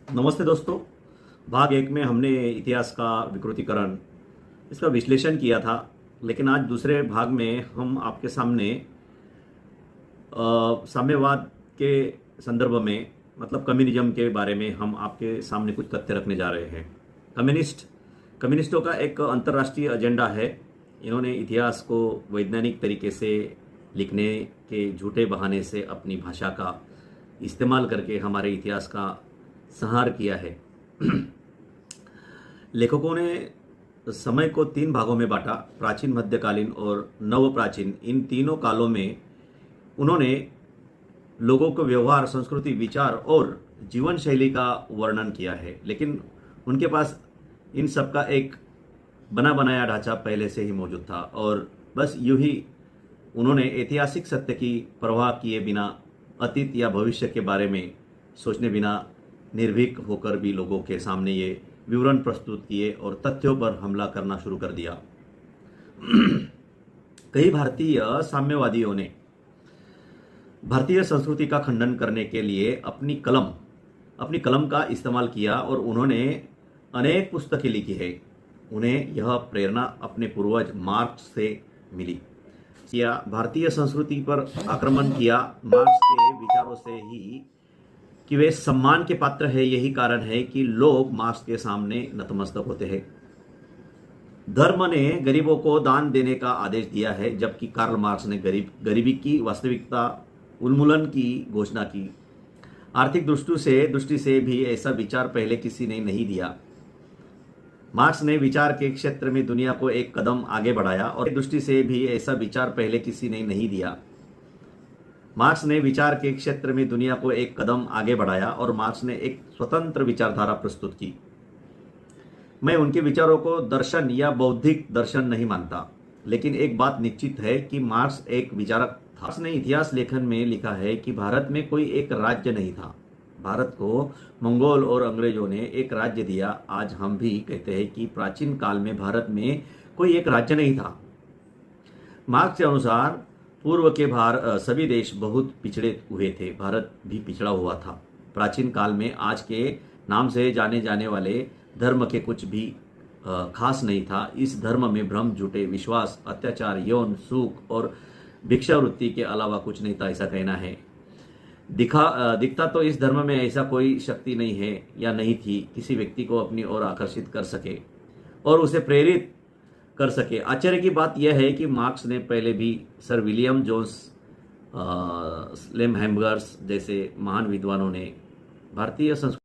नमस्ते दोस्तों। भाग एक में हमने इतिहास का विकृतीकरण इसका विश्लेषण किया था, लेकिन आज दूसरे भाग में हम आपके सामने साम्यवाद के संदर्भ में मतलब कम्युनिज्म के बारे में हम आपके सामने कुछ तथ्य रखने जा रहे हैं। कम्युनिस्टों का एक अंतर्राष्ट्रीय एजेंडा है। इन्होंने इतिहास को वैज्ञानिक तरीके से लिखने के झूठे बहाने से अपनी भाषा का इस्तेमाल करके हमारे इतिहास का संहार किया है। लेखकों ने समय को तीन भागों में बांटा, प्राचीन, मध्यकालीन और नव प्राचीन। इन तीनों कालों में उन्होंने लोगों को व्यवहार, संस्कृति, विचार और जीवन शैली का वर्णन किया है, लेकिन उनके पास इन सब का एक बना बनाया ढांचा पहले से ही मौजूद था और बस यूं ही उन्होंने ऐतिहासिक सत्य की परवाह किए बिना अतीत या भविष्य के बारे में सोचने बिना निर्भीक होकर भी लोगों के सामने ये विवरण प्रस्तुत किए और तथ्यों पर हमला करना शुरू कर दिया। कई भारतीय साम्यवादियों ने भारतीय संस्कृति का खंडन करने के लिए अपनी कलम का इस्तेमाल किया और उन्होंने अनेक पुस्तकें लिखी है। उन्हें यह प्रेरणा अपने पूर्वज मार्क्स से मिली। या भारतीय संस्कृति पर आक्रमण किया मार्क्स के विचारों से ही कि वे सम्मान के पात्र है। यही कारण है कि लोग मार्क्स के सामने नतमस्तक होते हैं। धर्म ने गरीबों को दान देने का आदेश दिया है, जबकि कार्ल मार्क्स ने गरीबी की वास्तविकता उन्मूलन की घोषणा की। आर्थिक दृष्टि से भी ऐसा विचार पहले किसी ने नहीं दिया। मार्क्स ने विचार के क्षेत्र में दुनिया को एक कदम आगे बढ़ाया और दृष्टि से भी ऐसा विचार पहले किसी ने नहीं दिया। मार्क्स ने विचार के क्षेत्र में दुनिया को एक कदम आगे बढ़ाया और मार्क्स ने एक स्वतंत्र विचारधारा प्रस्तुत की। मैं उनके विचारों को दर्शन या बौद्धिक दर्शन नहीं मानता, लेकिन एक बात निश्चित है कि मार्क्स एक विचारक था। मार्क्स ने इतिहास लेखन में लिखा है कि भारत में कोई एक राज्य नहीं था। भारत को मंगोल और अंग्रेजों ने एक राज्य दिया। आज हम भी कहते हैं कि प्राचीन काल में भारत में कोई एक राज्य नहीं था। मार्क्स के अनुसार पूर्व के सभी देश बहुत पिछड़े हुए थे। भारत भी पिछड़ा हुआ था। प्राचीन काल में आज के नाम से जाने जाने वाले धर्म के कुछ भी खास नहीं था। इस धर्म में भ्रम, झूठे विश्वास, अत्याचार, यौन सुख और भिक्षावृत्ति के अलावा कुछ नहीं था, ऐसा कहना है। दिखता तो इस धर्म में ऐसा कोई शक्ति नहीं है या नहीं थी किसी व्यक्ति को अपनी ओर आकर्षित कर सके और उसे प्रेरित कर सके। आश्चर्य की बात यह है कि मार्क्स ने पहले भी सर विलियम जोन्स, स्लेम हैम्बर्स जैसे महान विद्वानों ने भारतीय संस्कृति